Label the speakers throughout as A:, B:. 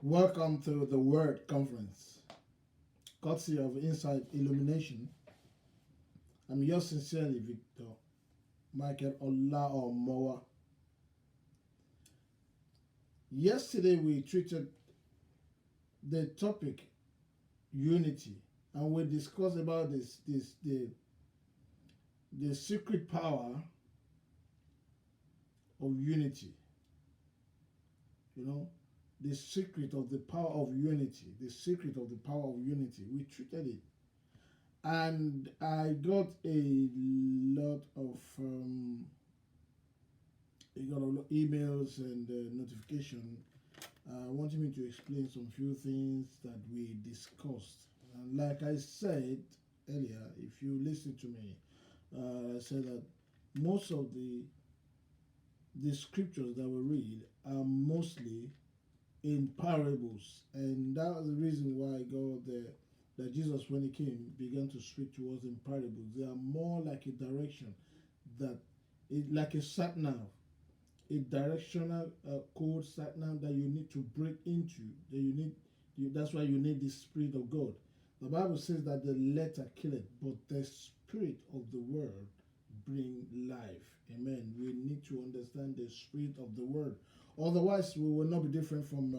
A: Welcome to the Word Conference, courtesy of Inside Illumination. I'm yours sincerely, Victor Michael Olaomowa. Yesterday we treated the topic unity, and we discussed about the secret power of unity. You know, the secret of the power of unity, the secret of the power of unity. We treated it, and I got a lot of emails and notification wanting me to explain some few things that we discussed. And like I said earlier, if you listen to me, I said that most of the scriptures that we read are mostly in parables, and that was the reason why God that Jesus, when he came, began to speak to us in parables. They are more like a direction, that it like a sat nav, a directional code sat nav that you need to break into. That that's why you need the Spirit of God. The Bible says that the letter killeth, but the Spirit of the word bring life. Amen. We need to understand the Spirit of the word. Otherwise, we will not be different from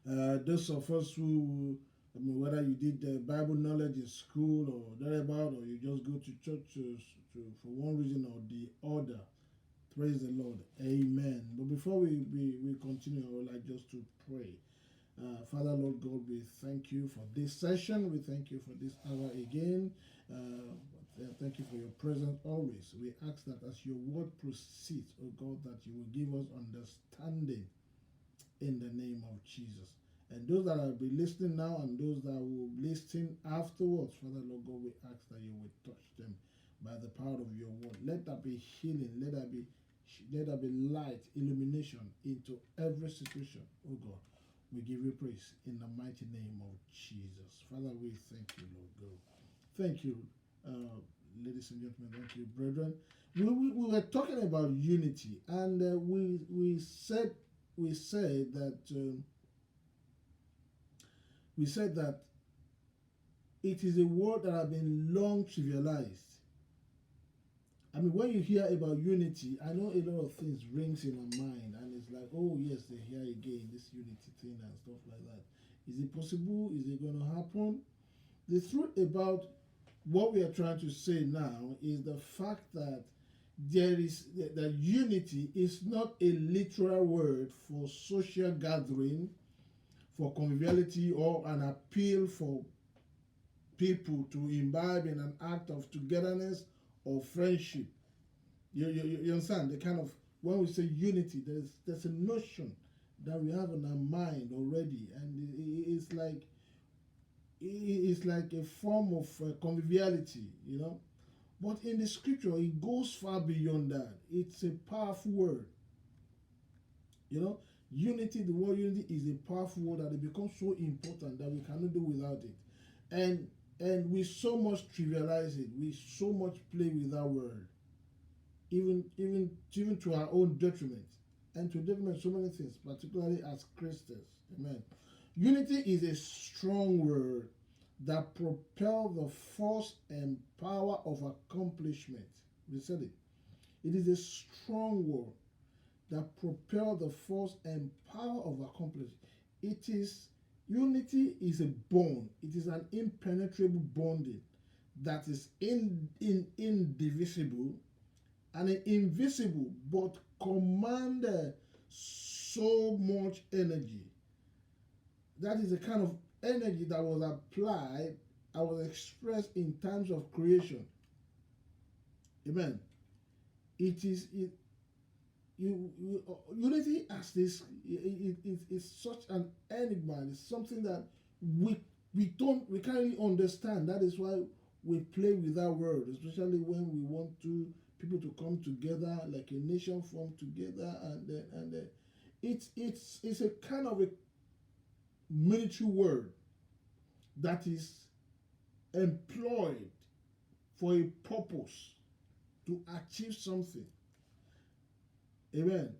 A: those of us who, whether you did Bible knowledge in school or thereabout, or you just go to church for one reason or the other. Praise the Lord. Amen. But before we continue, I would like just to pray. Father, Lord God, we thank you for this session. We thank you for this hour again. Thank you for your presence always. We ask that as your word proceeds, oh God, that you will give us understanding in the name of Jesus. And those that will be listening now and those that will listen afterwards, Father, Lord God, we ask that you will touch them by the power of your word. Let there be healing. Let there be light, illumination into every situation, oh God. We give you praise in the mighty name of Jesus. Father, we thank you, Lord God. Thank you, ladies and gentlemen. Thank you, brethren. We were talking about unity, and we said that it is a word that has been long trivialized. I mean, when you hear about unity, I know a lot of things rings in our mind, and it's like, oh yes, they're here again, this unity thing and stuff like that. Is it possible? Is it going to happen? The truth about what we are trying to say now is the fact that that unity is not a literal word for social gathering, for conviviality, or an appeal for people to imbibe in an act of togetherness or friendship. You understand the kind of, when we say unity, there's a notion that we have in our mind already, and it's like a form of conviviality, you know. But in the scripture, it goes far beyond that. It's a powerful word, you know. Unity, the word unity is a powerful word that it becomes so important that we cannot do without it, and we so much trivialize it. We so much play with that word, even to our own detriment, and to detriment so many things, particularly as Christians. Amen. Unity is a strong word that propels the force and power of accomplishment. We said it. It is a strong word that propels the force and power of accomplishment. Unity is a bond. It is an impenetrable bonding that is indivisible and invisible, but command so much energy. That is a kind of energy that was applied, that was expressed in times of creation. Amen. Unity as this, it's such an enigma. It's something that we can't really understand. That is why we play with that word, especially when we want people to come together, like a nation form together, and it's a kind of a military word that is employed for a purpose to achieve something. Amen.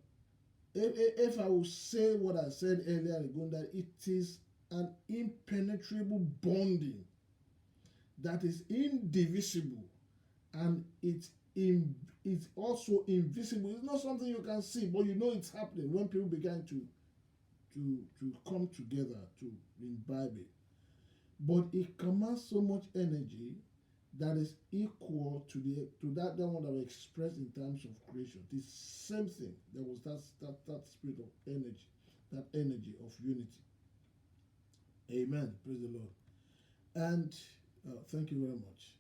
A: if I will say what I said earlier ago, that it is an impenetrable bonding that is indivisible, and it's also invisible. It's not something you can see, but you know it's happening when people begin to come together to imbibe it. But it commands so much energy that is equal to that one that was expressed in terms of creation. The same thing. There was that spirit of energy, that energy of unity. Amen. Praise the Lord. And thank you very much.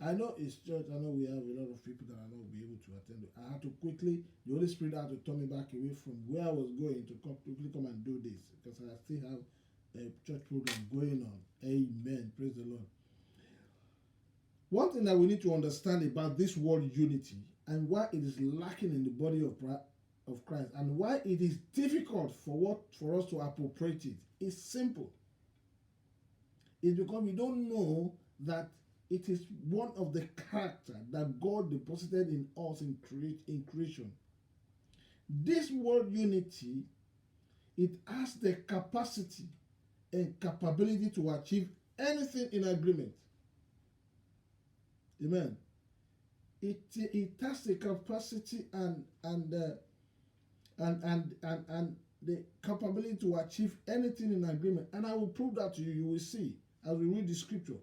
A: I know it's church. I know we have a lot of people that are not be able to attend. I had to quickly. The Holy Spirit had to turn me back away from where I was going to quickly come and do this, because I still have a church program going on. Amen. Praise the Lord. One thing that we need to understand about this word unity, and why it is lacking in the body of Christ, and why it is difficult for us to appropriate it, is simple. It's because we don't know that it is one of the character that God deposited in us in creation. This word unity, it has the capacity and capability to achieve anything in agreement. Amen. It has the capacity and the capability to achieve anything in agreement. And I will prove that to you. You will see as we read the scripture.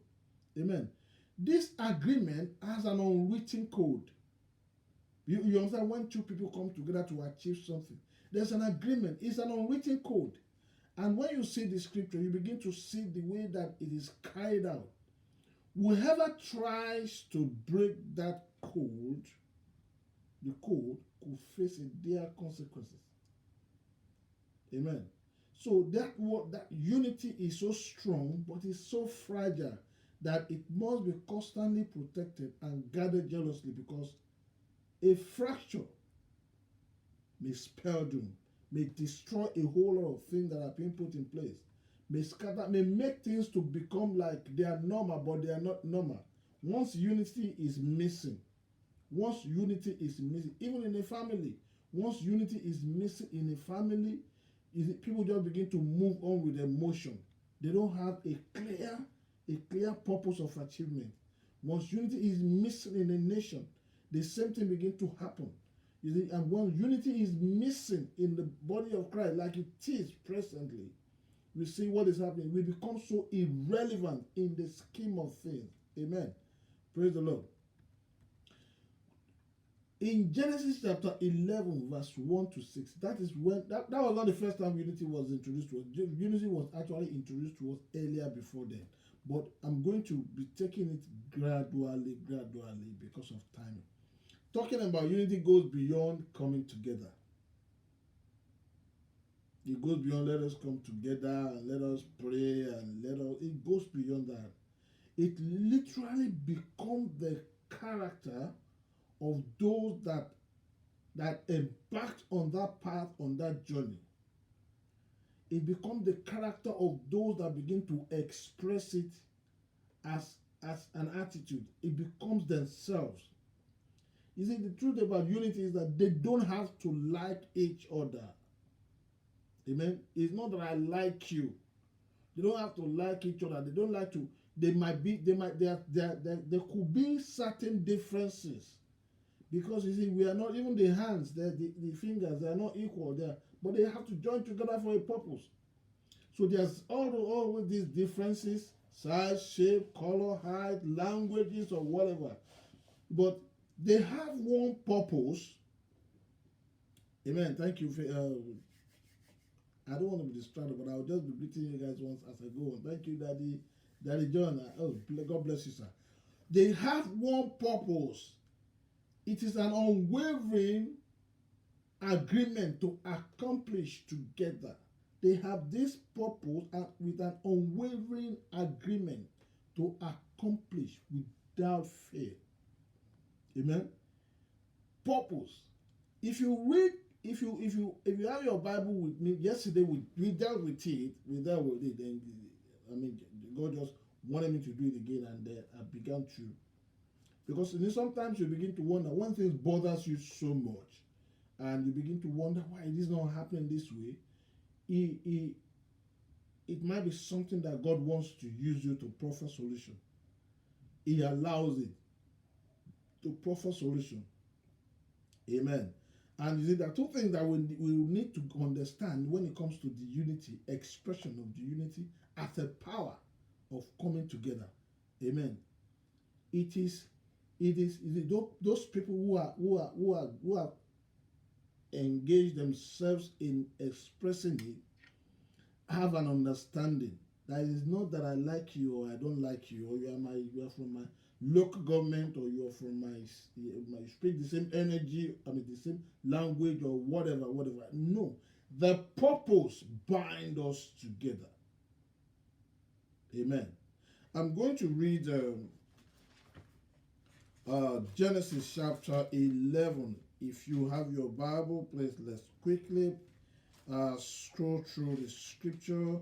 A: Amen. This agreement has an unwritten code. You understand, when two people come together to achieve something, there's an agreement. It's an unwritten code. And when you see the scripture, you begin to see the way that it is carried out. Whoever tries to break that code, the code, could face dire consequences. Amen. So that unity is so strong, but it's so fragile that it must be constantly protected and guarded jealously, because a fracture may spell doom, may destroy a whole lot of things that are being put in place, may scatter, may make things to become like they are normal, but they are not normal. Once unity is missing, even in a family, once unity is missing in a family, people just begin to move on with emotion. They don't have a clear purpose of achievement. Once unity is missing in a nation, the same thing begins to happen. You see, and when unity is missing in the body of Christ, like it is presently, we see what is happening. We become so irrelevant in the scheme of things. Amen. Praise the Lord. In Genesis chapter 11, verse 1 to 6, that is when that was not the first time unity was introduced to us. Unity was actually introduced to us earlier before then. But I'm going to be taking it gradually because of time. Talking about unity goes beyond coming together. It goes beyond let us come together and let us pray and it goes beyond that. It literally becomes the character of those that embarked on that path, on that journey. It becomes the character of those that begin to express it as an attitude. It becomes themselves. You see, the truth about unity is that they don't have to like each other. Amen. It's not that I like you. They don't have to like each other. They don't like to. There could be certain differences, because you see, we are not, even the hands, the fingers, they are not equal there, but they have to join together for a purpose. So there's always these differences, size, shape, color, height, languages, or whatever, but they have one purpose. Amen. Thank you. I don't want to be distracted, but I'll just be greeting you guys once as I go on. Thank you, Daddy John. God bless you, sir. They have one purpose. It is an unwavering agreement to accomplish together. They have this purpose with an unwavering agreement to accomplish without fear. Amen. Purpose. If you read, if you have your Bible with me, yesterday we dealt with it. And I mean, God just wanted me to do it again, and I began to. Because sometimes you begin to wonder when things bothers you so much, and you begin to wonder why it is not happening this way, it might be something that God wants to use you to proffer solution. He allows it to proffer solution. Amen. And you see, there are two things that we need to understand when it comes to the unity, expression of the unity as a power of coming together. Amen. It is those people who are engaged themselves in expressing it have an understanding that it is not that I like you or I don't like you, or you are from my local government, or you are from you speak the same energy, the same language, or whatever. No, the purpose bind us together. Amen. I'm going to read Genesis chapter 11. If you have your Bible, please let's quickly scroll through the scripture.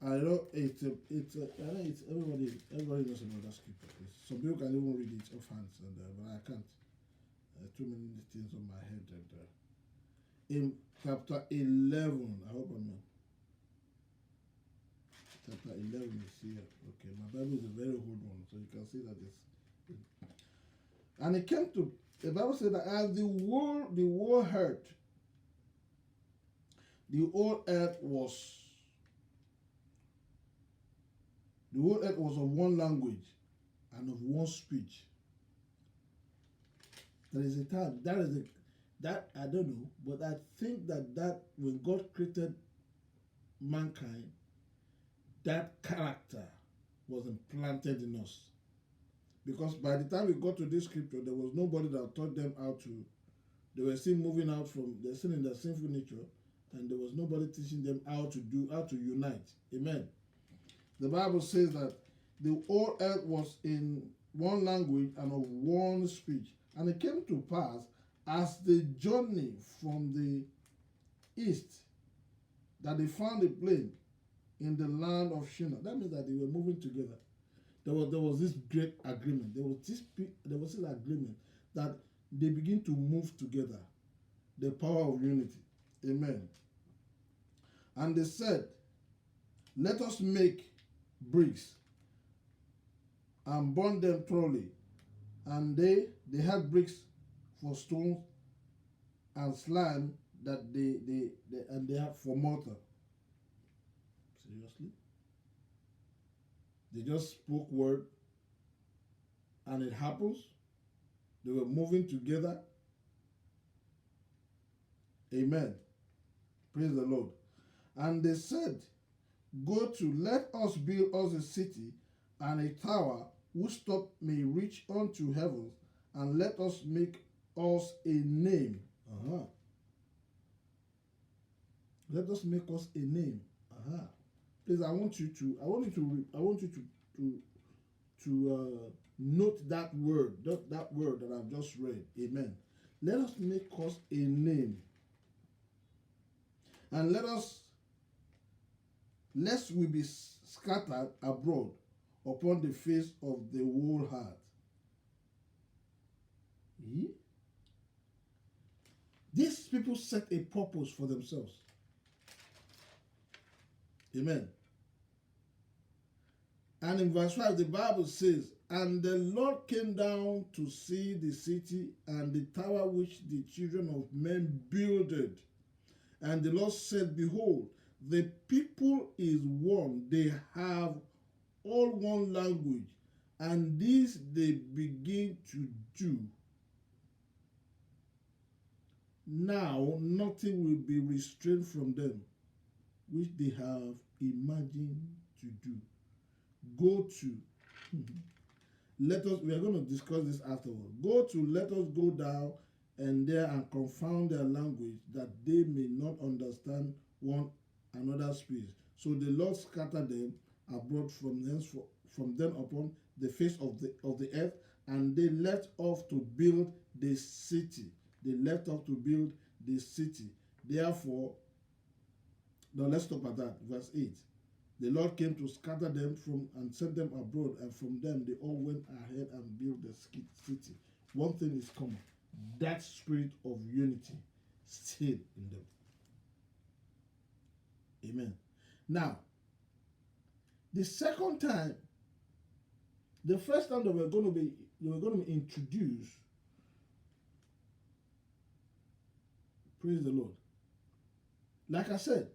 A: I know it's everybody knows about that scripture. Some people can even read it offhand, but I can't. Too many things on my head. In chapter 11, I hope I'm. Chapter 11 is here. Okay, my Bible is a very old one, so you can see that it's. And it came to, the Bible said that as the world heard, the whole earth was of one language and of one speech. There is a time, that I don't know, but I think that when God created mankind, that character was implanted in us. Because by the time we got to this scripture, there was nobody that taught them how to. They were still moving out from, they're still in their sinful nature, and there was nobody teaching them how to unite. Amen. The Bible says that the whole earth was in one language and of one speech. And it came to pass, as they journeyed from the east, that they found a plain in the land of Shinar. That means that they were moving together. There was this great agreement. There was this agreement that they begin to move together. The power of unity. Amen. And they said, let us make bricks and burn them thoroughly. And they had bricks for stones and slime that they have for mortar. Seriously? They just spoke word and it happens. They were moving together. Amen. Praise the Lord. And they said, let us build us a city and a tower whose top may reach unto heaven, and let us make us a name. Let us make us a name. Please, I want you to note that word that I've just read. Amen. Let us make us a name, and lest we be scattered abroad upon the face of the whole earth. These people set a purpose for themselves. Amen. And in verse 5, the Bible says, and the Lord came down to see the city and the tower which the children of men builded. And the Lord said, behold, the people is one. They have all one language. And this they begin to do. Now nothing will be restrained from them, which they have imagined to do. We are going to discuss this afterward. Let us go down and there and confound their language, that they may not understand one another's speech. So the Lord scattered them abroad from them upon the face of the earth, and they left off to build the city. Therefore, now let's stop at that. Verse 8. The Lord came to scatter them and send them abroad, and from them they all went ahead and built the city, one thing is common: that spirit of unity stayed in them. Amen. Now, the second time, the first time they were going to be introduced. Praise the Lord. Like I said,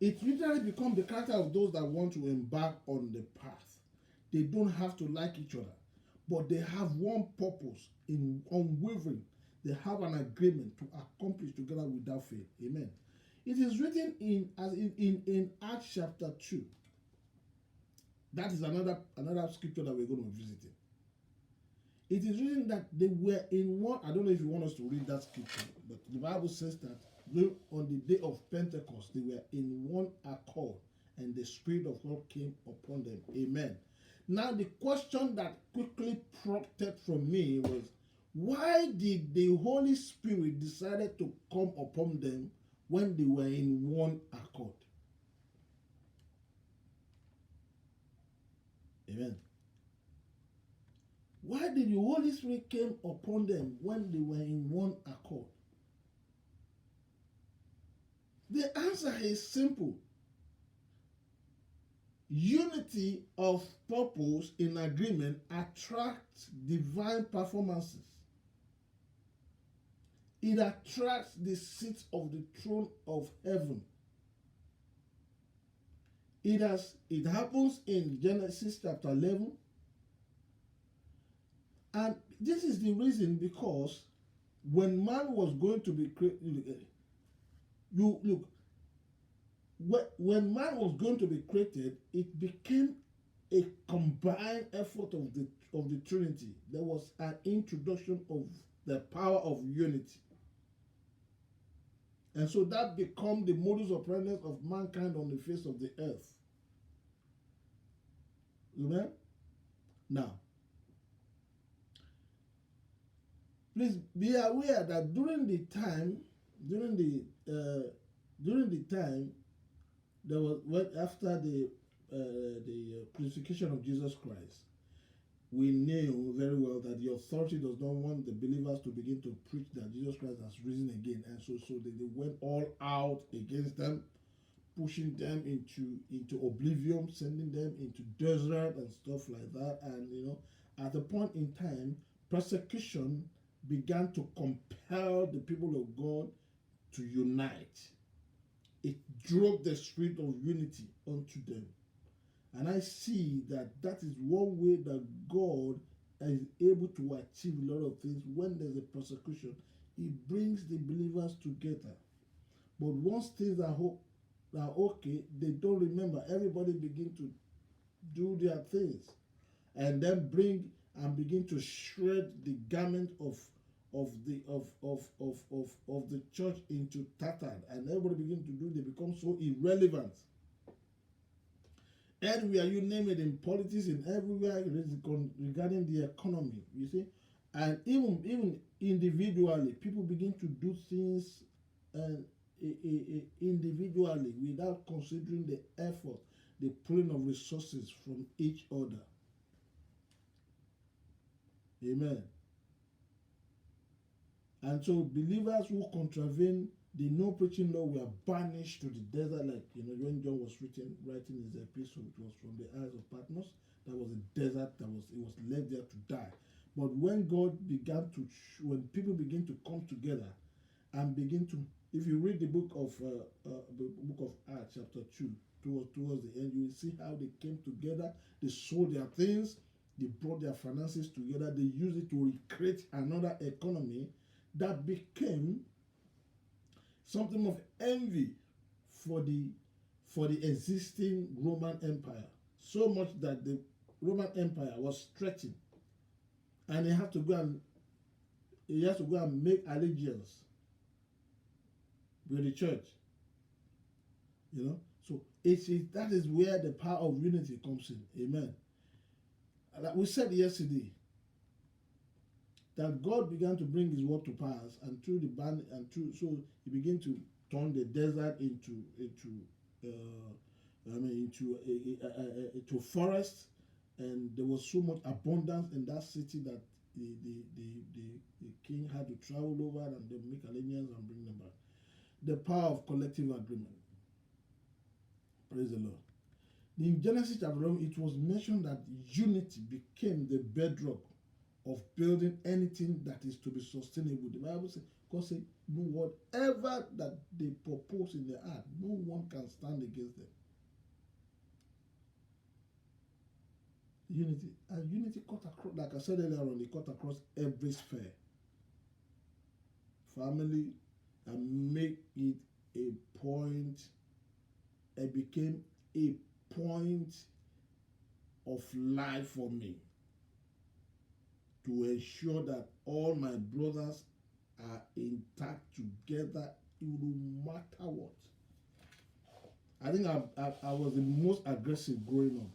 A: it usually becomes the character of those that want to embark on the path. They don't have to like each other, but they have one purpose in unwavering. They have an agreement to accomplish together without fail. Amen. It is written in Acts chapter 2. That is another scripture that we're going to be visiting. It is written that they were in one. I don't know if you want us to read that scripture, but the Bible says that on the day of Pentecost, they were in one accord, and the Spirit of God came upon them. Amen. Now, the question that quickly prompted from me was, why did the Holy Spirit decided to come upon them when they were in one accord? Amen. Why did the Holy Spirit came upon them when they were in one accord? The answer is simple. Unity of purpose in agreement attracts divine performances. It attracts the seat of the throne of heaven. It happens in Genesis chapter 11. And this is the reason, because when man was going to be created, when man was going to be created, it became a combined effort of the Trinity. There was an introduction of the power of unity. And so that became the modus operandi of mankind on the face of the earth. Amen? Now, please be aware that during the time there was after the crucifixion of Jesus Christ, we knew very well that the authority does not want the believers to begin to preach that Jesus Christ has risen again, and so they went all out against them, pushing them into oblivion, sending them into desert and stuff like that. And at a point in time, persecution began to compel the people of God to unite. It drove the spirit of unity onto them. And I see that is one way that God is able to achieve a lot of things. When there's a persecution, He brings the believers together. But once things are okay, they don't remember. Everybody begin to do their things, and then begin to shred the garment of the church into tattered, and everybody begin to do. They become so irrelevant. Everywhere you name it, in politics, in everywhere regarding the economy, you see, and even individually, people begin to do things individually without considering the effort, the pulling of resources from each other. Amen. And so believers who contravene the no preaching law were banished to the desert, like when John was writing his epistle, it was from the Isles of Patmos. That was a desert. It was left there to die. But when when people begin to come together and begin to, if you read the book of Acts chapter 2, towards the end, you will see how they came together. They sold their things. They brought their finances together. They used it to recreate another economy that became something of envy for the existing Roman Empire. So much that the Roman Empire was stretching, and he had to go and make allegiance with the church. So that is where the power of unity comes in. Amen. Like we said yesterday, that God began to bring His word to pass, and through the band, so He began to turn the desert into forest, And there was so much abundance in that city that the king had to travel over and they make alliance and bring them back. The power of collective agreement. Praise the Lord. In Genesis chapter 11, it was mentioned that unity became the bedrock of building anything that is to be sustainable. The Bible says, God said, no, whatever that they propose in their heart, no one can stand against them. Unity. And unity cut across, like I said earlier on, it cut across every sphere. Family, and make it a point, it became a point of life for me to ensure that all my brothers are intact together no matter what. I think I was the most aggressive growing up.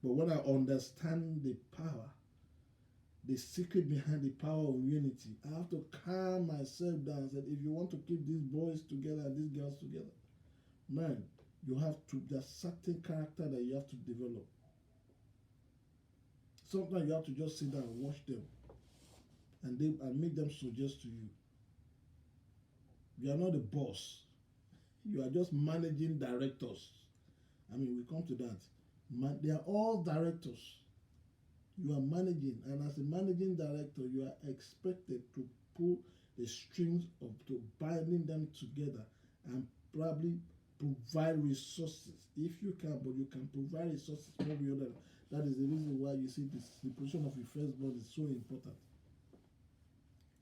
A: But when I understand the power, the secret behind the power of unity, I have to calm myself down and say, if you want to keep these boys together and these girls together, man, you have to, there's certain character that you have to develop. Sometimes you have to just sit down and watch them and make them suggest to you. You are not the boss. You are just managing directors. I mean, we come to that. They are all directors. You are managing, and as a managing director, you are expected to pull the strings of to binding them together and probably provide resources if you can. But you can provide resources every other. That is the reason why you see this, the position of your firstborn is so important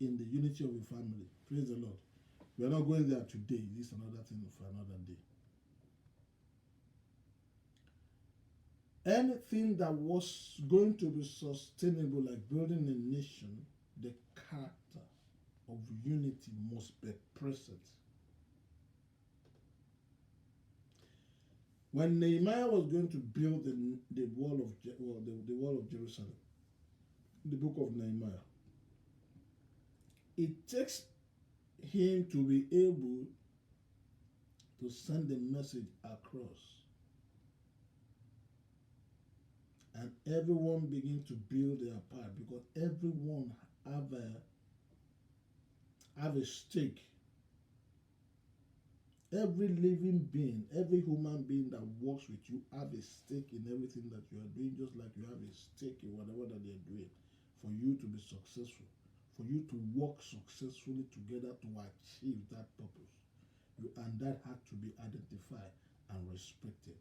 A: in the unity of your family. Praise the Lord. We are not going there today. This is another thing for another day. Anything that was going to be sustainable, like building a nation, the character of unity must be present. When Nehemiah was going to build the wall of Jerusalem, the book of Nehemiah, it takes him to be able to send the message across. And everyone begin to build their part because everyone have a stake. Every living being, every human being that works with you have a stake in everything that you are doing, just like you have a stake in whatever that they are doing for you to be successful, for you to work successfully together to achieve that purpose. And that had to be identified and respected.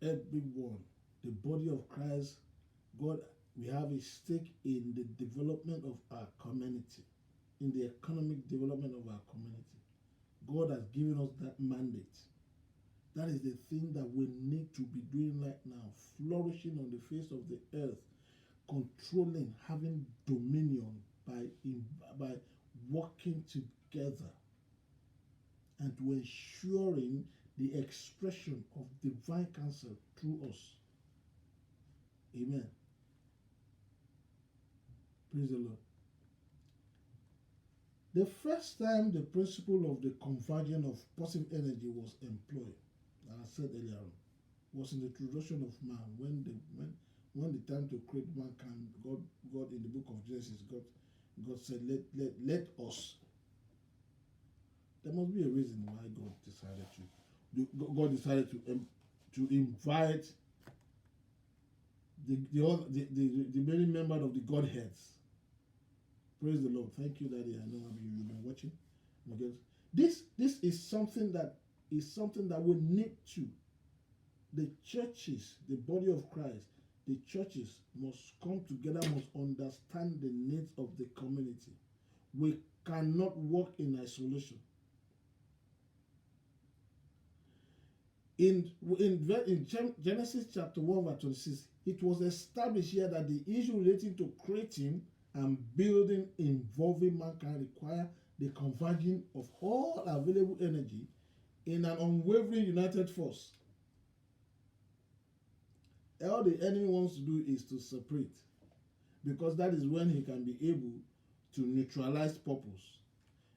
A: Everyone, the body of Christ, God, we have a stake in the development of our community, in the economic development of our community. God has given us that mandate. That is the thing that we need to be doing right now, flourishing on the face of the earth, controlling, having dominion by working together and to ensuring the expression of divine counsel through us. Amen. Praise the Lord. The first time the principle of the conversion of positive energy was employed, as I said earlier on, was in the introduction of man. When the time to create mankind, God in the book of Genesis, God said, let us. There must be a reason why God decided to invite the many members of the Godheads. Praise the Lord. Thank you, Daddy. I know you've been watching. Okay. This is something that we need to. The churches, the body of Christ, the churches must come together, must understand the needs of the community. We cannot work in isolation. In Genesis chapter 1 verse 26, it was established here that the issue relating to creating and building involving mankind require the converging of all available energy in an unwavering united force. All the enemy wants to do is to separate, because that is when he can be able to neutralize purpose.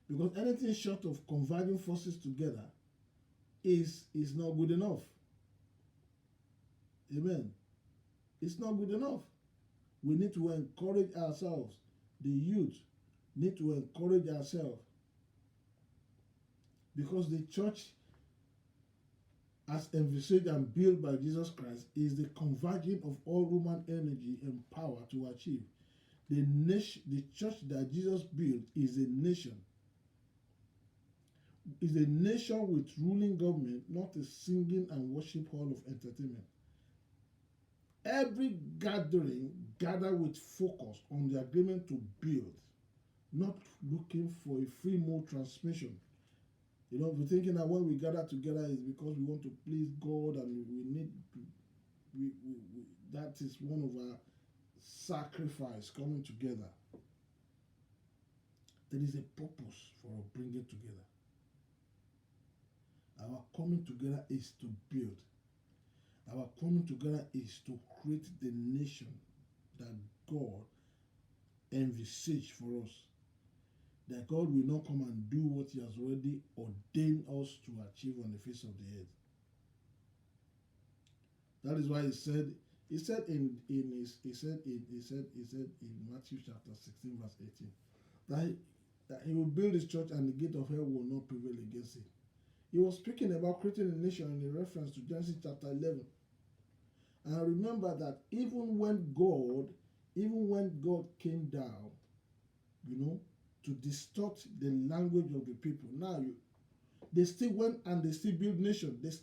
A: Because anything short of converging forces together is not good enough. Amen. It's not good enough. We need to encourage ourselves. The youth need to encourage ourselves, because the church, as envisaged and built by Jesus Christ, is the converging of all human energy and power to achieve. The church that Jesus built is a nation. Is a nation with ruling government, not a singing and worship hall of entertainment. Every gathering gather with focus on the agreement to build, not looking for a free mode transmission. You know, we're thinking that when we gather together is because we want to please God, and we need to, that is one of our sacrifice, coming together. There is a purpose for bringing together. Our coming together is to build. Our coming together is to create the nation that God envisaged for us. That God will not come and do what He has already ordained us to achieve on the face of the earth. That is why He said in Matthew chapter 16 verse 18 that He will build His church and the gate of hell will not prevail against it. He was speaking about creating a nation in reference to Genesis chapter 11. And remember that even when God came down, you know, to distort the language of the people, they still went and they still built nation. That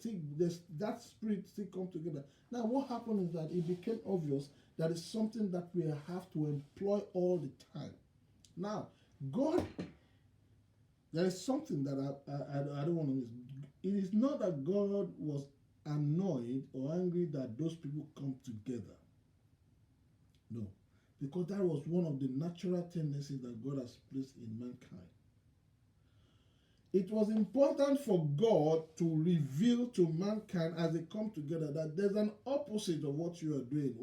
A: spirit still come together. Now what happened is that it became obvious that it's something that we have to employ all the time. Now, God, there is something that I don't want to miss. It is not that God was annoyed or angry that those people come together. No. Because that was one of the natural tendencies that God has placed in mankind. It was important for God to reveal to mankind as they come together that there's an opposite of what you are doing.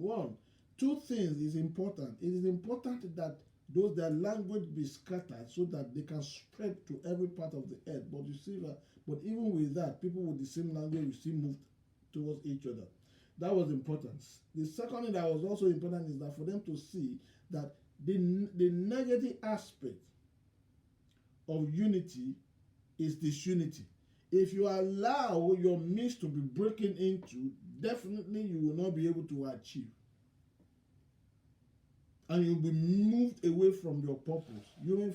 A: Two things is important. It is important that their language be scattered so that they can spread to every part of the earth. But you see that, but even with that, people with the same language will still move towards each other. That was important. The second thing that was also important is that for them to see that the negative aspect of unity is disunity. If you allow your midst to be broken into, definitely you will not be able to achieve. And you'll be moved away from your purpose. You may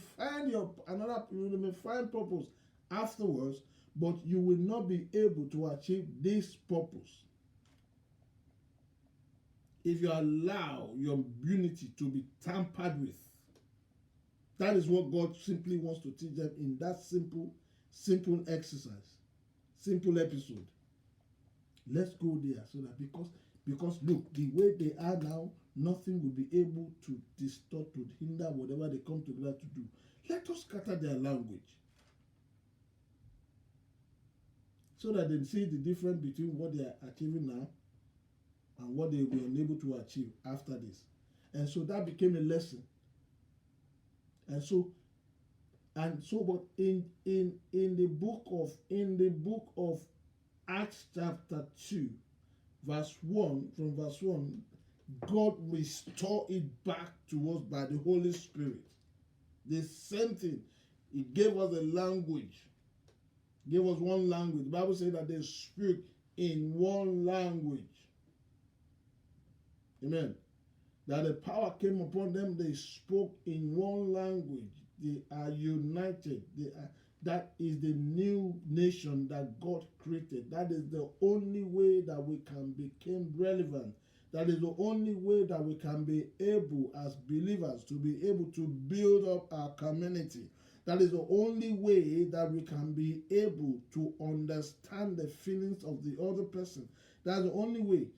A: find purpose afterwards, but you will not be able to achieve this purpose if you allow your unity to be tampered with. That is what God simply wants to teach them in that simple exercise, simple episode. Let's go there so that because look, the way they are now, nothing will be able to distort, to hinder whatever they come together to do. Let us scatter their language so that they see the difference between what they are achieving now and what they will be unable to achieve after this. And so that became a lesson. But in the book of Acts chapter 2, verse 1, from verse 1, God restored it back to us by the Holy Spirit. The same thing. He gave us a language. Gave us one language. The Bible says that they speak in one language. Amen. That the power came upon them, they spoke in one language. They are united. That is the new nation that God created. That is the only way that we can become relevant. That is the only way that we can be able as believers to be able to build up our community. That is the only way that we can be able to understand the feelings of the other person. That's the only way.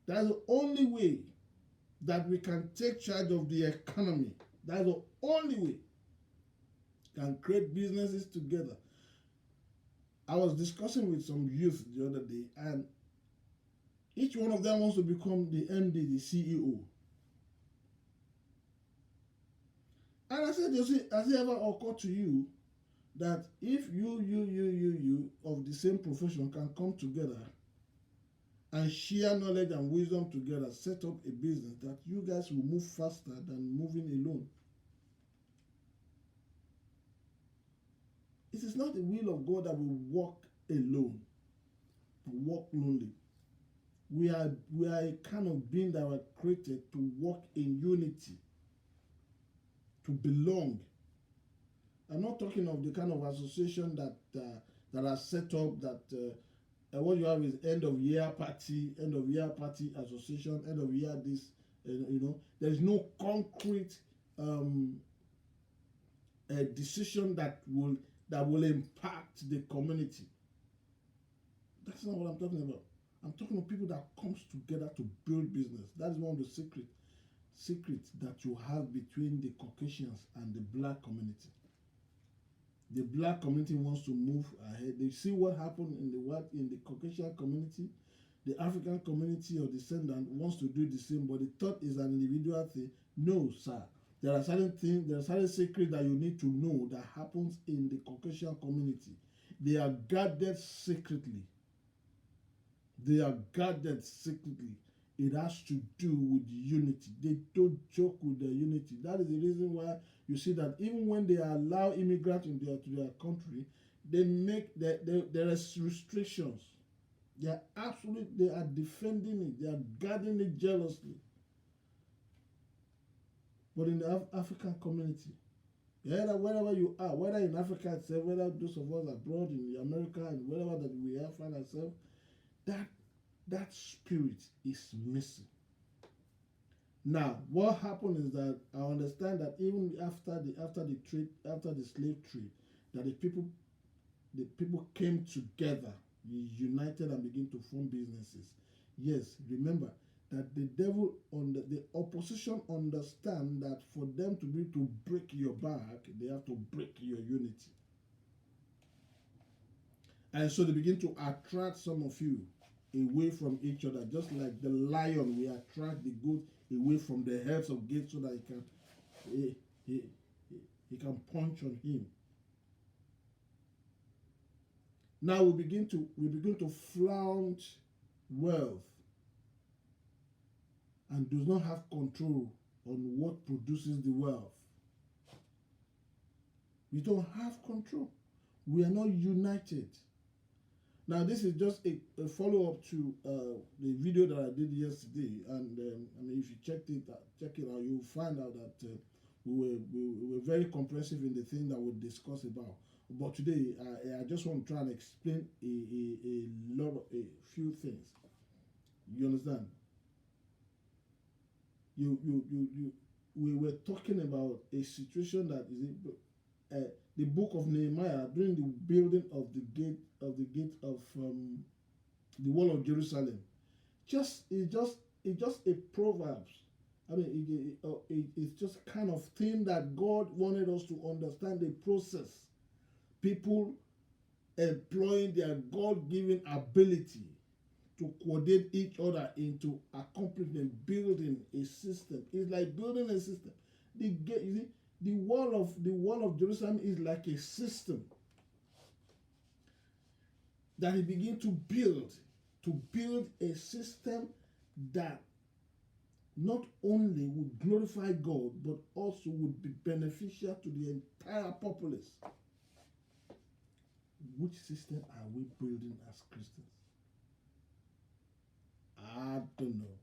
A: That's the only way that we can take charge of the economy. That's the only way. Can create businesses together. I was discussing with some youth the other day, and each one of them wants to become the MD, the CEO. And I said, has it ever occurred to you that if you of the same profession can come together and share knowledge and wisdom together, set up a business, that you guys will move faster than moving alone. It is not the will of God that we walk alone, walk lonely. We are a kind of being that were created to walk in unity, to belong. I'm not talking of the kind of association that are set up that what you have is end of year party association, end of year this, there is no concrete decision that will impact the community. That's not what I'm talking about. I'm talking about people that comes together to build business. That is one of the secrets that you have between the Caucasians and the black community. The black community wants to move ahead. They see what happened in the Caucasian community. The African community or descendant wants to do the same, but the thought is an individual thing. No, sir. There are certain things, there are certain secrets that you need to know that happens in the Caucasian community. They are guarded secretly. They are guarded secretly. It has to do with unity. They don't joke with their unity. That is the reason why you see that even when they allow immigrants into their country, they there is restrictions. They are defending it. They are guarding it jealously. But in the African community, wherever you are, whether in Africa itself, whether those of us abroad in America and wherever that we have find ourselves, that spirit is missing. Now, what happened is that I understand that even after the slave trade, that the people came together, united, and began to form businesses. Yes, remember that the opposition understand that for them to be able to break your back, they have to break your unity. And so they begin to attract some of you away from each other, just like the lion will attract the goat away from the heads of gates so that he can punch on him. Now we begin to flaunt wealth and does not have control on what produces the wealth. We don't have control. We are not united. Now, this is just a follow-up to the video that I did yesterday, and if you check it out, you'll find out that we were very comprehensive in the thing that we discuss about. But today, I just want to try and explain a few things. You understand? We were talking about a situation that is the book of Nehemiah during the building of the gate of the wall of Jerusalem. It's just a Proverbs. It's just kind of thing that God wanted us to understand the process. People employing their God-given ability to coordinate each other into accomplishment, building a system. It's like building a system. The wall of Jerusalem is like a system that he began to build a system that not only would glorify God but also would be beneficial to the entire populace. Which system are we building as Christians? I don't know.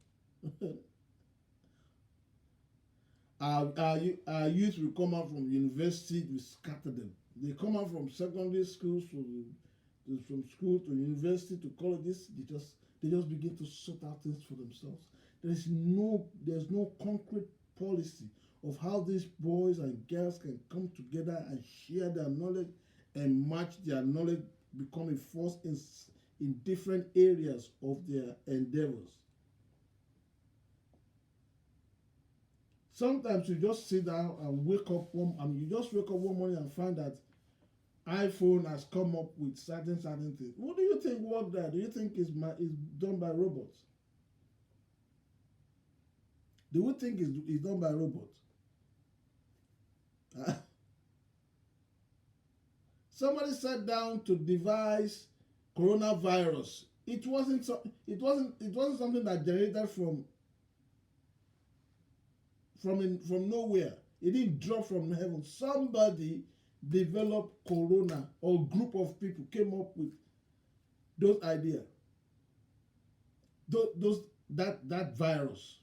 A: Our youth will come out from university, we scatter them. They come out from secondary schools, from school to university to colleges. They just begin to sort out things for themselves. There's no concrete policy of how these boys and girls can come together and share their knowledge and match their knowledge, become a force in different areas of their endeavors. Sometimes you just sit down and you just wake up one morning and find that iPhone has come up with certain things. What do you think worked there? Do you think is done by robots? Do you think is done by robots? somebody sat down to devise coronavirus. It wasn't something that generated from nowhere. It didn't drop from heaven. Somebody developed corona, or group of people came up with those ideas. That virus.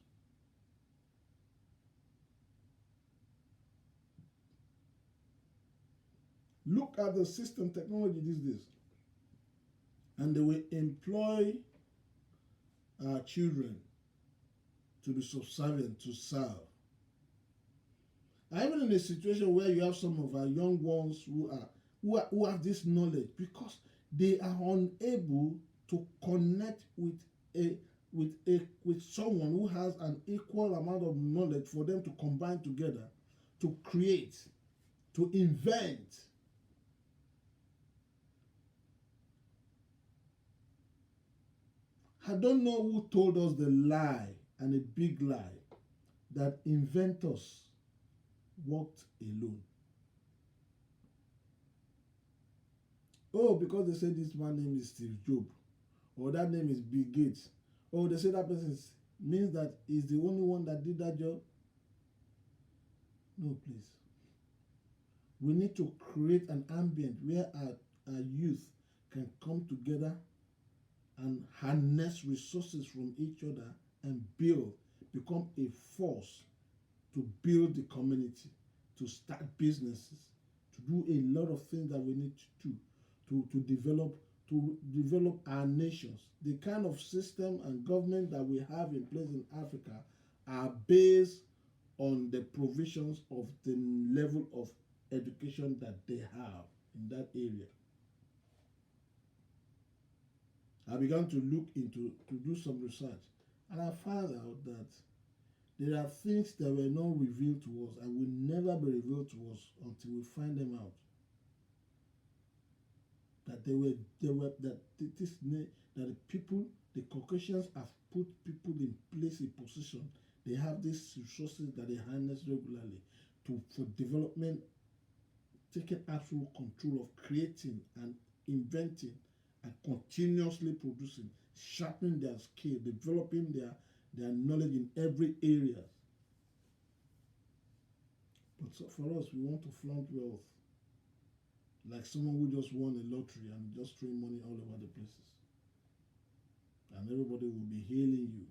A: Look at the system technology these days. And they will employ our children to be subservient, to serve. Even in a situation where you have some of our young ones who have this knowledge, because they are unable to connect with someone who has an equal amount of knowledge for them to combine together, to create, to invent. I don't know who told us the lie, and a big lie, that inventors worked alone. Oh, because they say this man's name is Steve Jobs, or that name is Bill Gates. Oh, they say that person means that he's the only one that did that job. No, please. We need to create an ambient where our youth can come together and harness resources from each other and become a force to build the community, to start businesses, to do a lot of things that we need to do to develop our nations. The kind of system and government that we have in place in Africa are based on the provisions of the level of education that they have in that area. I began to look into, to do some research, and I found out that there are things that were not revealed to us and will never be revealed to us until we find them out. That the people, the Caucasians have put people in place, in position. They have these resources that they harness regularly for development, taking absolute control of creating and inventing and continuously producing, sharpening their skill, developing their knowledge in every area. But so for us, we want to flaunt wealth like someone who just won a lottery and just throwing money all over the places. And everybody will be hailing you.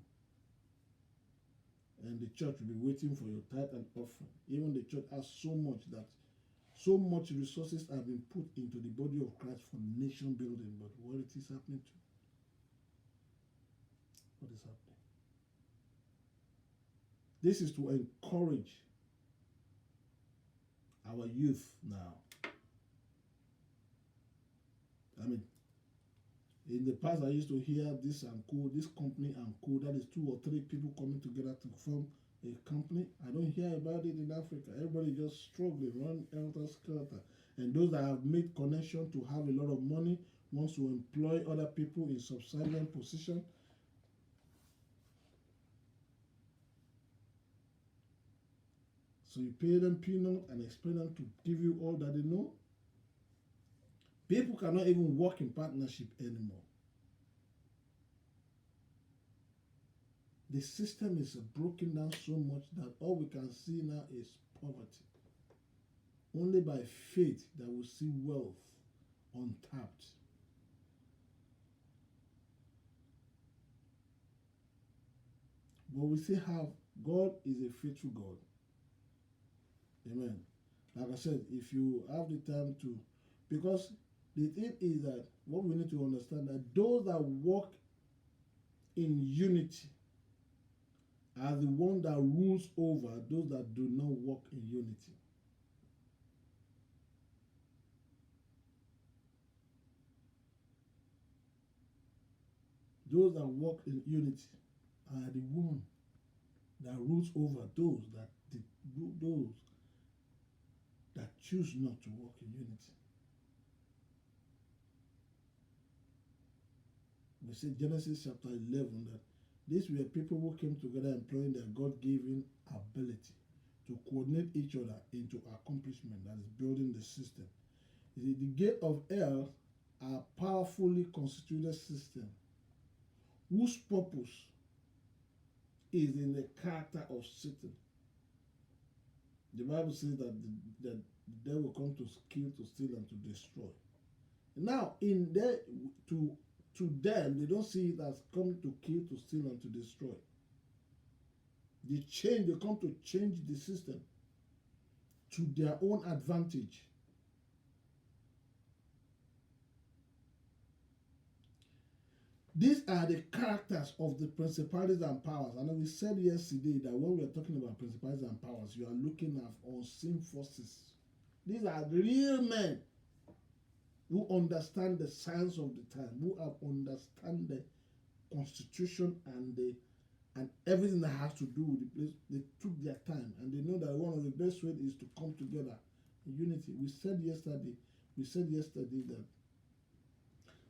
A: And the church will be waiting for your tithe and offering. Even the church has so much resources have been put into the body of Christ for nation building, but what it is happening to? What is happening? This is to encourage our youth now. I mean, in the past I used to hear this and co, this company and co, that is 2 or 3 people coming together to form a company. I don't hear about it in Africa. Everybody just struggling, run helter-skelter. And those that have made connection to have a lot of money wants to employ other people in subservient position. So you pay them peanut and expect them to give you all that they know. People cannot even work in partnership anymore. The system is broken down so much that all we can see now is poverty. Only by faith that we see wealth untapped. But we see how God is a faithful God. Amen. Like I said, if you have the time to, because the thing is that what we need to understand that those that walk in unity are the one that rules over those that do not walk in unity. Those that walk in unity are the one that rules over those that choose not to walk in unity. We see Genesis chapter 11 that these were people who came together employing their God-given ability to coordinate each other into accomplishment, that is building the system. The gate of hell are powerfully constituted system whose purpose is in the character of Satan. The Bible says that the devil come to kill, to steal, and to destroy. Now, in there, to them, they don't see it as coming to kill, to steal, and to destroy. They come to change the system to their own advantage. These are the characters of the principalities and powers. And we said yesterday that when we are talking about principalities and powers, you are looking at unseen forces. These are real men who understand the science of the time, who have understand the constitution and everything that has to do with the place. They took their time and they know that one of the best ways is to come together in unity. We said yesterday that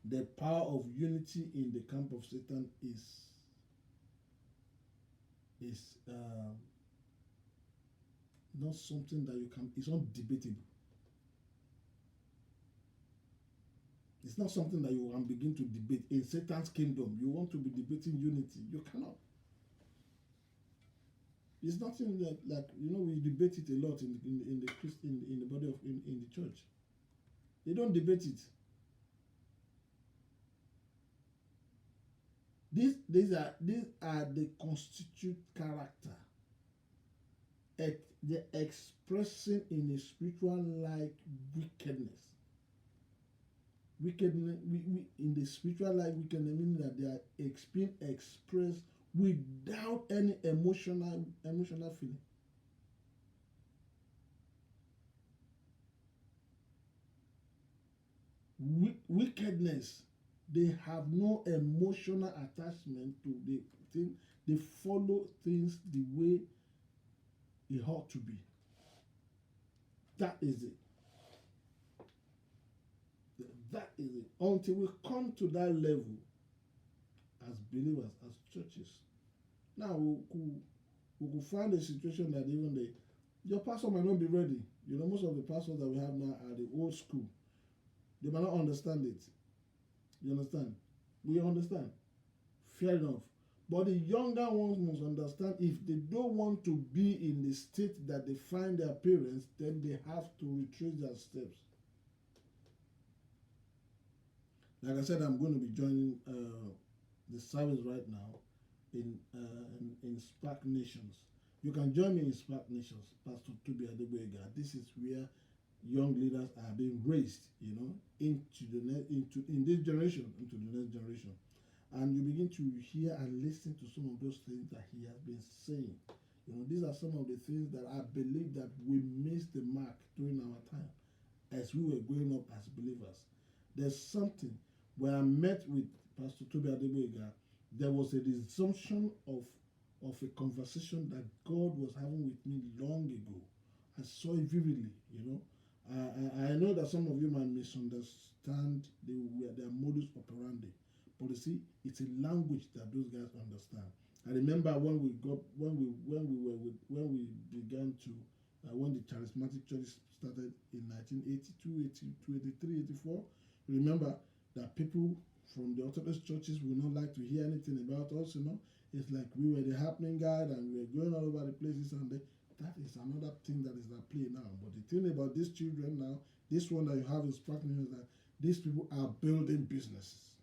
A: the power of unity in the camp of Satan is not something that you can. It's not debatable. It's not something that you can begin to debate. In Satan's kingdom, you want to be debating unity. You cannot. It's nothing like we debate it a lot in the body of in the church. They don't debate it. These are the constitute character. They're expressing in a spiritual like wickedness. Wickedness in the spiritual life, wickedness means that they are being expressed without any emotional feeling. Wickedness, they have no emotional attachment to the thing. They follow things the way it ought to be. That is it. That is it. Until we come to that level as believers, as churches. Now we could find a situation that even your pastor might not be ready. Most of the pastors that we have now are the old school. They might not understand it. You understand? We understand. Fair enough. But the younger ones must understand, if they don't want to be in the state that they find their parents, then they have to retrace their steps. Like I said, I'm going to be joining the service right now in Spark Nations. You can join me in Spark Nations, Pastor Tobi Adegboyega. This is where young leaders are being raised, into this generation, into the next generation. And you begin to hear and listen to some of those things that he has been saying. These are some of the things that I believe that we missed the mark during our time as we were growing up as believers. There's something, when I met with Pastor Tobi Adegboyega, there was a resumption of a conversation that God was having with me long ago. I saw it vividly, I know that some of you might misunderstand their modus operandi, but you see, it's a language that those guys understand. I remember when the charismatic church started in 1982, 83, 84. Remember that people from the Orthodox churches would not like to hear anything about us. It's like we were the happening guide and we were going all over the places, and that is another thing that is at play now. But the thing about these children now, this one that you have in Sparkling, is that these people are building businesses.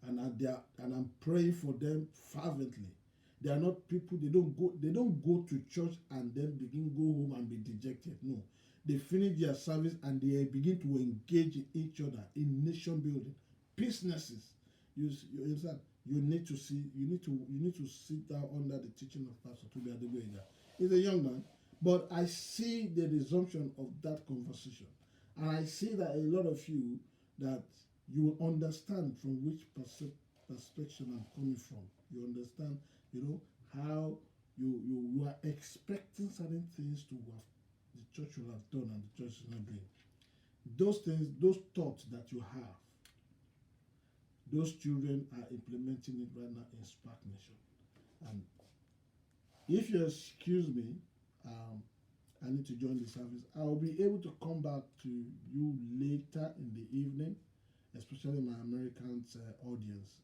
A: And I'm praying for them fervently. They are not people, they don't go to church and then go home and be dejected. No. They finish their service and they begin to engage in each other in nation building, businesses. You understand? You need to sit down under the teaching of Pastor Tobi Adegboyega. He's a young man, but I see the resumption of that conversation, and I see that a lot of you that you will understand from which perspective I'm coming from. You understand, how you are expecting certain things to have the church will have done and the church is not doing. Those things, those thoughts that you have, those children are implementing it right now in Spark Nation. And if you excuse me, I need to join the service. I'll be able to come back to you later in the evening, especially my American audience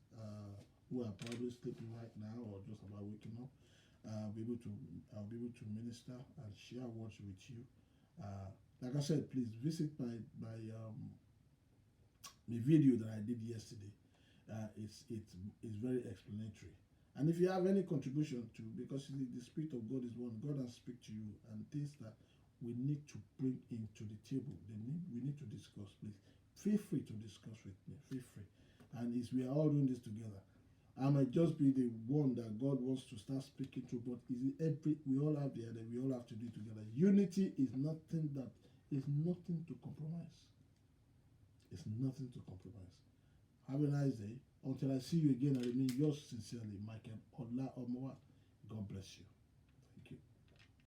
A: who are probably sleeping right now or just about waking up. I'll be able to minister and share words with you. Like I said, please visit my video that I did yesterday. It's very explanatory. And if you have any contribution to, because the Spirit of God is one, God has speak to you and things that we need to bring into the table, we need to discuss, please. Feel free to discuss with me. Feel free. And we are all doing this together. I might just be the one that God wants to start speaking to, but we all have the other, we all have to do it together. Unity is nothing to compromise. It's nothing to compromise. Have a nice day. Until I see you again, I remain yours sincerely, Michael Ola Omowa. God bless you.